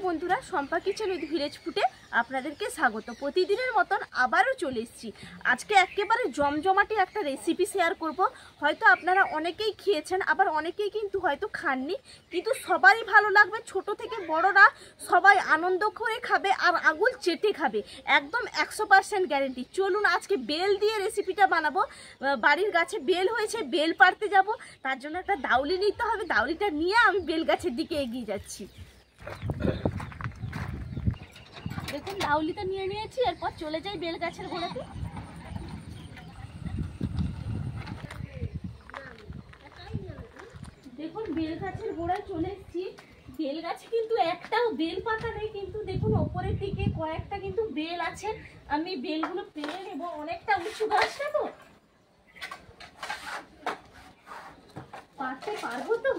বন্ধুরা, Shampa kitchen with village ফুডে আপনাদেরকে স্বাগত। প্রতিদিনের মতন আবারও চলে এসেছি। আজকে একেবারে জমজমাটি একটা রেসিপি শেয়ার করব। হয়তো আপনারা অনেকেই খেয়েছেন, আবার অনেকেই কিন্তু হয়তো খাননি, কিন্তু সবারই ভালো লাগবে। ছোট থেকে বড়রা সবাই আনন্দ করে খাবে আর আঙুল চেটে খাবে, একদম 100% গ্যারেন্টি। চলুন আজকে বেল দিয়ে রেসিপিটা বানাবো। বাড়ির গাছে বেল হয়েছে, বেল পাড়তে যাব, তার জন্য একটা দাউলি নিতে হবে। দাউলিটা নিয়ে আমি বেল গাছের দিকে এগিয়ে যাচ্ছি। দেখুন দাউলিটা নিয়ে নিয়েছি, এরপর চলে যাই বেল গাছের গোড়াতে। দেখুন বেল গাছের গোড়ায় চলে এসেছি। বেল গাছে কিন্তু একটাও বেল পাতা নেই, কিন্তু দেখুন ওপরের দিকে কয়েকটা কিন্তু বেল আছে। আমি বেলগুলো পেরে নেব, অনেকটা উঁচু গাছটা তো, পারতে পারবো তো,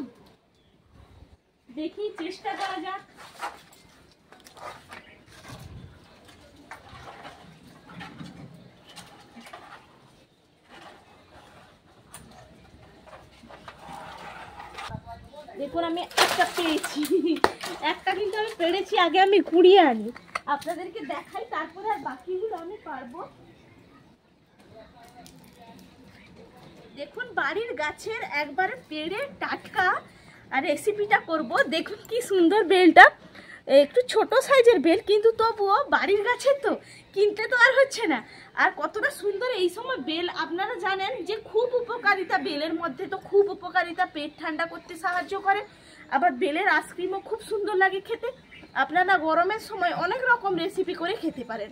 দেখি চেষ্টা করা যাক। দেখুন আমি একটা পেয়েছি, একটা কিন্তু আমি পেরেছি। আগে আমি কুড়িয়ে আনি, আপনাদেরকে দেখাই, তারপরে আর বাকিগুলো আমি পারবো। দেখুন বাড়ির গাছের একবারে পেড়ে টাটকা আর রেসিপিটা করব। দেখুন কি সুন্দর বেলটা, একটু ছোট সাইজের বেল, কিন্তু তবুও বাড়ির গাছের তো, কিনতে তো আর হচ্ছে না। আর কতটা সুন্দর এই সময় বেল, আপনারা জানেন যে খুব উপকারিতা বেলের মধ্যে, তো খুব উপকারিতা, পেট ঠান্ডা করতে সাহায্য করে। আবার বেলের আইসক্রিমও খুব সুন্দর লাগে খেতে। আপনারা গরমের সময় অনেক রকম রেসিপি করে খেতে পারেন।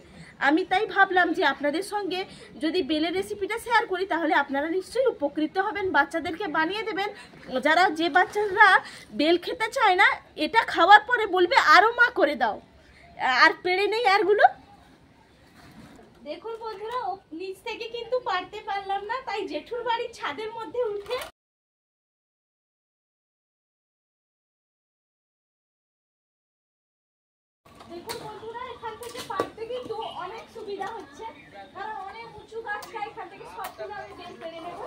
আমি তাই ভাবলাম যে আপনাদের সঙ্গে যদি বেলের রেসিপিটা শেয়ার করি, তাহলে আপনারা নিশ্চয়ই উপকৃত হবেন, বাচ্চাদেরকে বানিয়ে দেবেন। যে বাচ্চারা বেল খেতে চায় না, এটা খাওয়ার পরে বলবে আরও মা করে দাও, আর পেড়ে নেই আরগুলো। দেখুন বন্ধুরা, নিচ থেকে কিন্তু পারতে পারলাম না, তাই জেঠুর বাড়ির ছাদের মধ্যে উঠে দেখুন বন্ধুরা, এখান থেকে পারতে কিন্তু অনেক সুবিধা হচ্ছে, কারণ অনেক উঁচু গাছটা, এখান থেকে সবগুলো আমি বের করে নেব।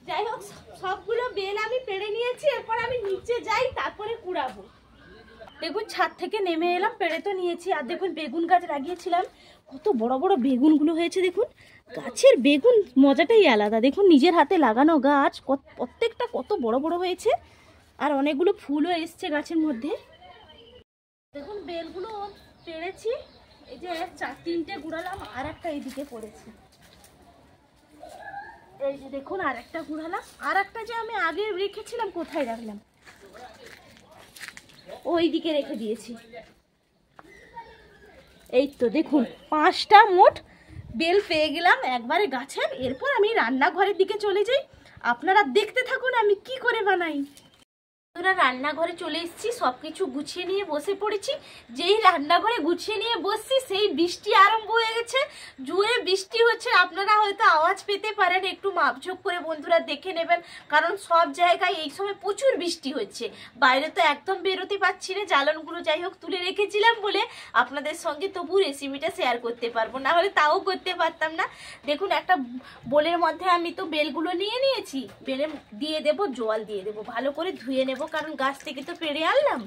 যাই হোক, সবগুলো বেল আমি পেড়ে নিয়েছি, এরপর আমি নিচে যাই, তারপরে কুড়াবো। দেখুন ছাদ থেকে নেমে এলাম, পেড়ে তো নিয়েছি। আর দেখুন বেগুন গাছ লাগিয়েছিলাম, কত বড় বড় বেগুনগুলো হয়েছে। দেখুন গাছের বেগুন মজাটাই আলাদা। দেখুন নিজের হাতে লাগানো গাছ, প্রত্যেকটা কত বড় বড় হয়েছে, আর অনেকগুলো ফুলও এসছে গাছের মধ্যে। দেখুন বেলগুলো পেড়েছি, এই যে 4-3টে গুড়ালাম, আর একটা এইদিকে পড়েছে। এই যে দেখুন আর একটা গুড়ালাম, আর একটা যে আমি আগে রেখেছিলাম কোথায় রাখলাম, ওই দিকে রেখে দিয়েছি। এই তো দেখুন 5টা মোট বেল পেয়ে গেলাম একবারে গাছের। এরপর আমি রান্নাঘরের দিকে চলে যাই, আপনারা দেখতে থাকুন আমি কি করে বানাই। রান্নাঘরে চলে এসেছি, সবকিছু গুছিয়ে নিয়ে বসে পড়েছি। যেই রান্নাঘরে গুছিয়ে নিয়ে বসছি, সেই বৃষ্টি আরম্ভ হয়ে গেছে, জোরে বৃষ্টি হচ্ছে। আপনারা হয়তো আওয়াজ পেতে পারেন, একটু মাপঝোপ করে বন্ধুরা দেখে নেবেন, কারণ সব জায়গায় এই সময় প্রচুর বৃষ্টি হচ্ছে। বাইরে তো একদম বেরোতে পারছি না, জ্বালানগুলো যাই হোক তুলে রেখেছিলাম বলে আপনাদের সঙ্গে তবু রেসিপিটা শেয়ার করতে পারবো, না হলে তাও করতে পারতাম না। দেখুন একটা বোলের মধ্যে আমি তো বেলগুলো নিয়ে নিয়েছি, বেলে দিয়ে দেব, জল দিয়ে দেবো, ভালো করে ধুয়ে নেব, কারণ গাছ থেকে তো পেড়ে আনলাম।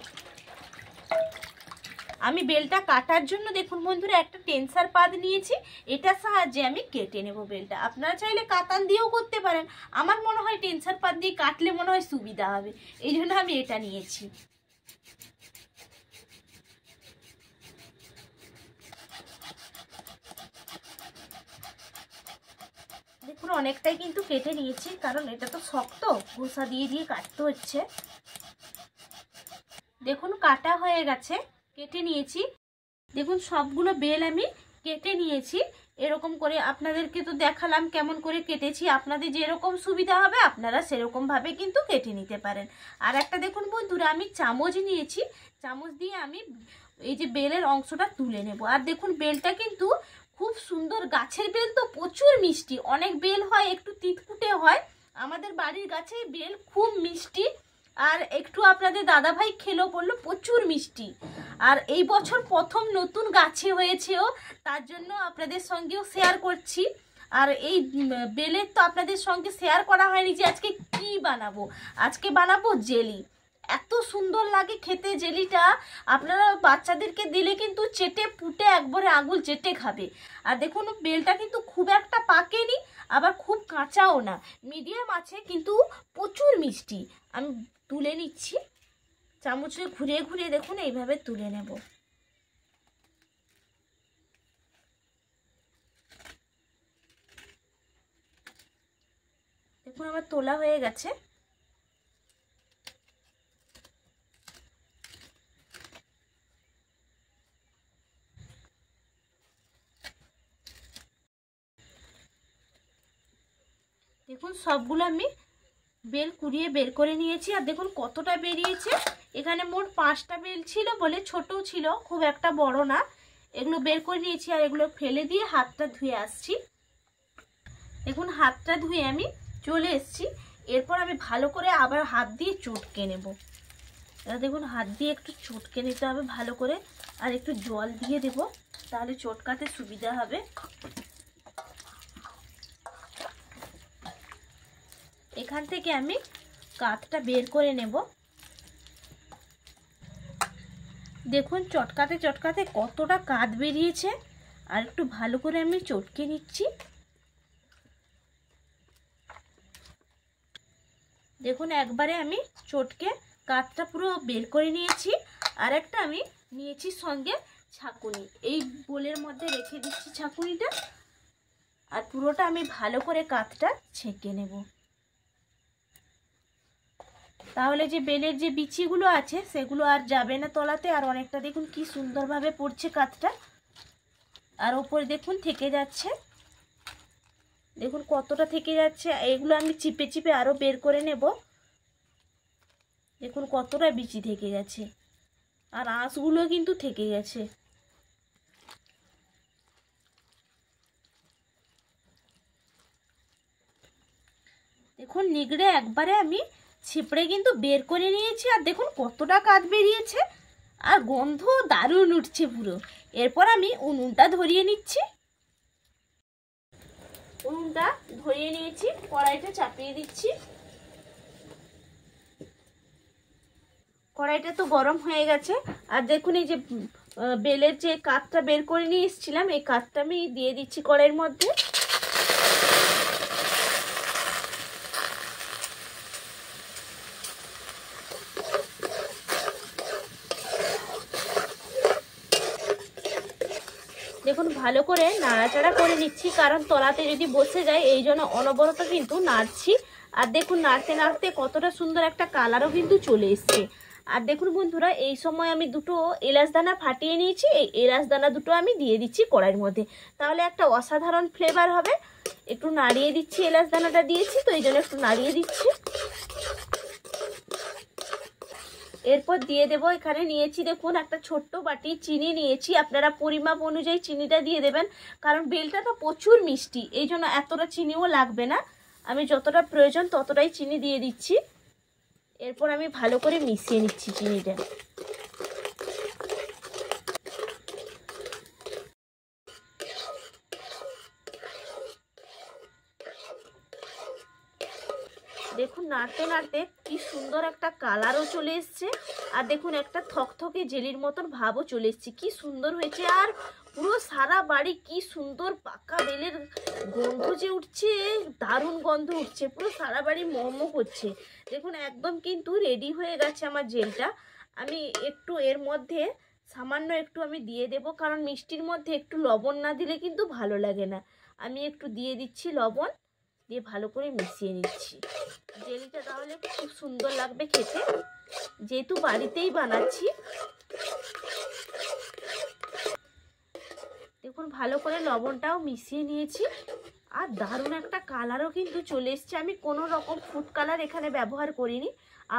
আমি বেলটা কাটার জন্য দেখুন বন্ধুরা একটা টেন্সার পাত নিয়েছি, এটার সাহায্যে আমি কেটে নেব বেলটা। আপনারা চাইলে কাতান দিয়েও করতে পারেন, আমার মনে হয় টেন্সার পাত দিয়ে কাটলে মনে হয় সুবিধা হবে, এই জন্য আমি এটা নিয়েছি। দেখুন অনেকটাই কিন্তু কেটে নিয়েছি, কারণ এটা তো শক্ত, ঘষা দিয়ে দিয়ে কাটতে হচ্ছে। দেখুন কাটা হয়ে গেছে, কেটে নিয়েছি। দেখুন সবগুলো বেল আমি কেটে নিয়েছি, এরকম করে আপনাদেরকে তো দেখালাম কেমন করে কেটেছি। আপনাদের যেরকম সুবিধা হবে আপনারা সেরকম ভাবে কিন্তু কেটে নিতে পারেন। আর একটা দেখুন বন্ধুরা, আমি চামচ নিয়েছি, চামচ দিয়ে আমি এই যে বেলের অংশটা তুলে নেব। আর দেখুন বেলটা কিন্তু খুব সুন্দর, গাছের বেল তো প্রচুর মিষ্টি। অনেক বেল হয় একটু তিতকুটে হয়, আমাদের বাড়ির গাছে বেল খুব মিষ্টি, আর একটু আপনাদের দাদা ভাই খেলো, বললো প্রচুর মিষ্টি। আর এই বছর প্রথম নতুন গাছে হয়েছেও, তার জন্য আপনাদের সঙ্গেও শেয়ার করছি। আর এই বেলের তো আপনাদের সঙ্গে শেয়ার করা হয়নি যে আজকে কি বানাবো। আজকে বানাবো জেলি। এত সুন্দর লাগে খেতে জেলিটা, আপনারা বাচ্চাদেরকে দিলে কিন্তু চেটে পুটে একবারে আঙুল চেটে খাবে। আর দেখুন বেলটা কিন্তু খুব একটা পাকেনি, আবার খুব কাঁচাও না, মিডিয়াম আছে, কিন্তু প্রচুর মিষ্টি। আমি তুলে নিচ্ছি, চামচে ঘুরিয়ে ঘুরিয়ে দেখুন এইভাবে তুলে নেব। দেখুন আমার তোলা হয়ে গেছে। দেখুন সবগুলো আমি বেল কুড়িয়ে বের করে নিয়েছি। আর দেখুন কতটা বেরিয়েছে। এখানে মোট 5টা বেল ছিল বলে ছোট ছিল, খুব একটা বড় না। এগুলো বের করে নিয়েছি আর এগুলো ফেলে দিয়ে হাতটা ধুয়ে আসছি। দেখুন হাতটা ধুয়ে আমি চলে এসেছি। এরপর আমি ভালো করে আবার হাত দিয়ে চটকে নেব। দেখুন হাত দিয়ে একটু চটকে নিতে হবে ভালো করে, আর একটু জল দিয়ে দেব, তাহলে চটকাতে সুবিধা হবে। এখান থেকে আমি কাঠটা বের করে নেব। দেখুন চটকাতে চটকাতে কতটা কাঠ বেরিয়েছে। আর একটু ভালো করে আমি চটকে নিচ্ছি। দেখুন একবারে আমি চটকে কাঠটা পুরো বের করে নিয়েছি। আর একটা আমি নিয়েছি সঙ্গে ছাঁকুনি, এই বোলের মধ্যে রেখে দিচ্ছি ছাঁকুনিটা। আর পুরোটা আমি ভালো করে কাঠটা ছেঁকে নেব, তাহলে যে বেলের যে বিচিগুলো আছে সেগুলো আর যাবে না তলাতে। আর অনেকটা দেখুন কি সুন্দরভাবে পড়ছে কাঠটা, আর ওপরে দেখুন থেকে যাচ্ছে। দেখুন কতটা থেকে যাচ্ছে। এগুলো আমি চিপে চিপে আরও বের করে নেব। দেখুন কতটা বিচি থেকে গেছে, আর আঁশগুলো কিন্তু থেকে গেছে। দেখুন নিগড়ে একবারে আমি ছিপড়ে কিন্তু বের করে নিয়েছি। আর দেখুন কতটা কাঠ বেরিয়েছে, আর গন্ধ দারুণ উঠছে পুরো। এরপর আমি উনুনটা ধরিয়ে নিচ্ছি। উনুনটা ধরিয়ে নিয়েছি, কড়াইটা চাপিয়ে দিচ্ছি। কড়াইটা তো গরম হয়ে গেছে। আর দেখুন এই যে বেলের যে কাঠটা বের করে নিয়ে এসেছিলাম, এই কাঠটা আমি দিয়ে দিচ্ছি কড়াইয়ের মধ্যে। দেখুন ভালো করে নাড়াচাড়া করে নিচ্ছি, কারণ তলাতে যদি বসে যায়, এই জন্য অনবরত কিন্তু নাড়ছি। আর দেখুন নাড়তে নাড়তে কতটা সুন্দর একটা কালারও কিন্তু চলে এসছে। আর দেখুন বন্ধুরা এই সময় আমি দুটো এলাচ দানা ফাটিয়ে নিয়েছি। এই এলাচ দানা দুটো আমি দিয়ে দিচ্ছি কড়াইয়ের মধ্যে, তাহলে একটা অসাধারণ ফ্লেভার হবে। একটু নাড়িয়ে দিচ্ছি, এলাচ দানাটা দিয়েছি তো এই জন্য একটু নাড়িয়ে দিচ্ছি। এরপর দিয়ে দেব, এখানে নিয়েছি দেখুন একটা ছোট্ট বাটি চিনি নিয়েছি। আপনারা পরিমাপ অনুযায়ী চিনিটা দিয়ে দেবেন, কারণ বেলটা তো প্রচুর মিষ্টি, এই জন্য এতটা চিনিও লাগবে না। আমি যতটা প্রয়োজন ততটাই চিনি দিয়ে দিচ্ছি। এরপর আমি ভালো করে মিশিয়ে নিচ্ছি চিনিটা। দেখুন নাড়তে নাড়তে কি সুন্দর একটা কালারও চলে এসছে। আর দেখুন একটা থকথকে জেলির মতন ভাবও চলে এসছে, কি সুন্দর হয়েছে। আর পুরো সারা বাড়ি কি সুন্দর পাকা বেলের গন্ধ যে উঠছে, দারুণ গন্ধ উঠছে, পুরো সারা বাড়ি মোমো করছে। দেখুন একদম কিন্তু রেডি হয়ে গেছে আমার জেলটা। আমি একটু এর মধ্যে সামান্য একটু আমি দিয়ে দেব, কারণ মিষ্টির মধ্যে একটু লবণ না দিলে কিন্তু ভালো লাগে না। আমি একটু দিয়ে দিচ্ছি লবণ, দিয়ে ভালো করে মিশিয়ে নিচ্ছি। জেলিটা তাহলে খুব সুন্দর লাগবে খেতে, যেহেতু বাড়িতেই বানাচ্ছি। দেখুন ভালো করে লবণটাও মিশিয়ে নিয়েছি। আর দারুণ একটা কালারও কিন্তু চলে এসছে। আমি কোনো রকম ফুড কালার এখানে ব্যবহার করিনি,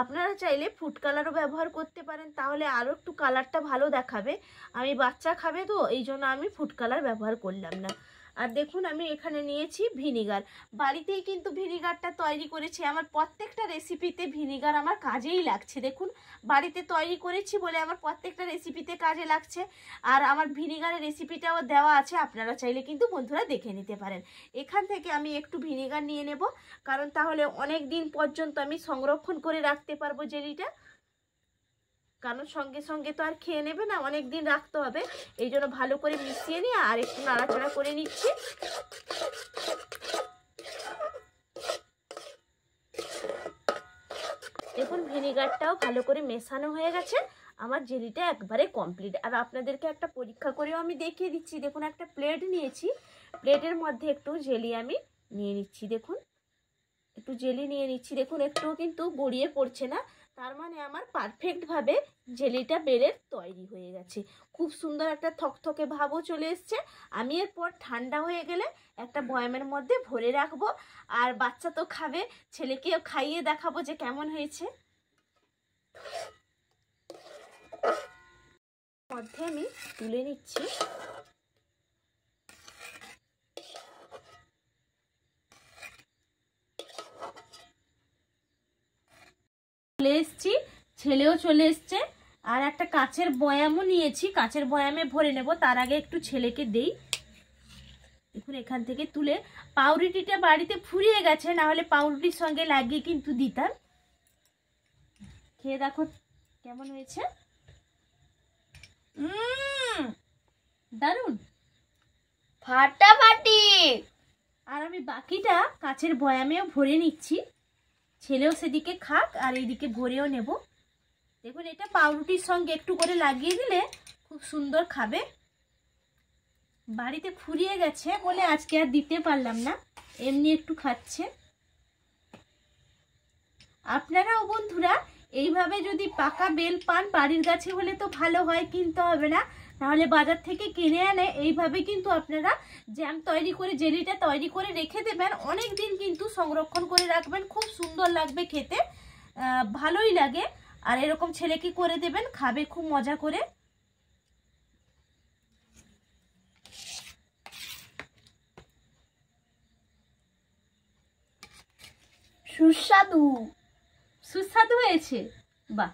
আপনারা চাইলে ফুড কালারও ব্যবহার করতে পারেন, তাহলে আরও একটু কালারটা ভালো দেখাবে। আমি বাচ্চা খাবে তো এই জন্য আমি ফুড কালার ব্যবহার করলাম না। আর দেখুন আমি এখানে নিয়েছি ভিনিগার, বাড়িতেই কিন্তু ভিনিগারটা তৈরি করেছি। আমার প্রত্যেকটা রেসিপিতে ভিনিগার আমার কাজেই লাগছে। দেখুন বাড়িতে তৈরি করেছি বলে আমার প্রত্যেকটা রেসিপিতে কাজে লাগছে। আর আমার ভিনিগারের রেসিপিটাও দেওয়া আছে, আপনারা চাইলে কিন্তু বন্ধুরা দেখে নিতে পারেন। এখান থেকে আমি একটু ভিনিগার নিয়ে নেব, কারণ তাহলে অনেক দিন পর্যন্ত আমি সংরক্ষণ করে রাখতে পারবো জেলিটা। কারণ সঙ্গে সঙ্গে তো আর খেয়ে নেবে না, অনেক দিন রাখতে হবে। এই জন্য ভালো করে মিশিয়ে নিয়ে আর একটু নাড়াচাড়া করে নিচ্ছি। দেখুন ভিনিগারটাও ভালো করে মেশানো হয়ে গেছে, আমার জেলিটা একবারে কমপ্লিট। আর আপনাদেরকে একটা পরীক্ষা করেও আমি দেখিয়ে দিচ্ছি। দেখুন একটা প্লেট নিয়েছি, প্লেটের মধ্যে একটু জেলি আমি নিয়ে নিচ্ছি। দেখুন একটু জেলি নিয়ে নিচ্ছি, দেখুন একটুও কিন্তু গড়িয়ে পড়ছে না। তার মানে আমার পারফেক্টভাবে জেলিটা বেলের তৈরি হয়ে গেছে। খুব সুন্দর একটা থকথকে ভাবও চলে এসছে। আমি এরপর ঠান্ডা হয়ে গেলে একটা বয়ামের মধ্যে ভরে রাখবো। আর বাচ্চা তো খাবে, ছেলেকেও খাইয়ে দেখাবো যে কেমন হয়েছে। মধ্যে আমি তুলে নিচ্ছি। চলে এসছি, ছেলেও চলে এসছে। আর একটা কাচের বয়ামও নিয়েছি, কাচের বয়ামে ভরে নেব। তার আগে একটু ছেলেকে দেই। দেখুন এখান থেকে তুলে, পাউরুটিটা বাড়িতে ফুরিয়ে গেছে, না হলে পাউরুটির সঙ্গে লাগিয়ে কিন্তু দিতাম। খেয়ে দেখো কেমন হয়েছে। দারুণ ফাটাফাটি। আর আমি বাকিটা কাচের বয়ামেও ভরে নিচ্ছি, ছেলেও সেদিকে খাক আর এইদিকে ভরেও নেব। দেখুন এটা পাউরুটির সঙ্গে একটু করে লাগিয়ে দিলে খুব সুন্দর খাবে। বাড়িতে ফুরিয়ে গেছে বলে আজকে আর দিতে পারলাম না, এমনি একটু খাচ্ছে। আপনারাও বন্ধুরা এইভাবে যদি পাকা বেল পান, বাড়ির গাছে হলে তো ভালো হয়, কিনতে হবে না। নাহলে বাজার থেকে কিনে আনে এইভাবে কিন্তু আপনারা জ্যাম তৈরি করে, জেলিটা তৈরি করে রেখে দেবেন। অনেক দিন কিন্তু সংরক্ষণ করে রাখবেন, খুব সুন্দর লাগবে খেতে, ভালোই লাগে। আর এরকম ছেলেকে করে দেবেন, খাবে খুব মজা করে। সুস্বাদু সুস্বাদু হয়েছে, বাহ।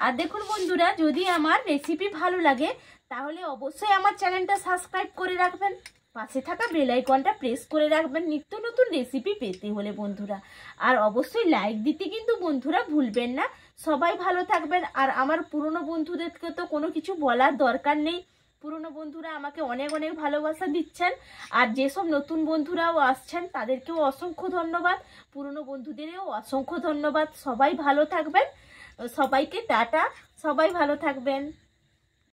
আর দেখুন বন্ধুরা, যদি আমার রেসিপি ভালো লাগে তাহলে অবশ্যই আমার চ্যানেলটা সাবস্ক্রাইব করে রাখবেন, পাশে থাকা বেল আইকনটা প্রেস করে রাখবেন নিত্য নতুন রেসিপি পেতে হলে বন্ধুরা। আর অবশ্যই লাইক দিতে কিন্তু বন্ধুরা ভুলবেন না। সবাই ভালো থাকবেন। আর আমার পুরনো বন্ধুদেরকে তো কোনো কিছু বলার দরকার নেই, পুরনো বন্ধুরা আমাকে অনেক অনেক ভালোবাসা দিচ্ছেন। আর যেসব নতুন বন্ধুরাও আসছেন তাদেরকেও অসংখ্য ধন্যবাদ, পুরনো বন্ধুদেরও অসংখ্য ধন্যবাদ। সবাই ভালো থাকবেন, সবাইকে টাটা, সবাই ভালো থাকবেন।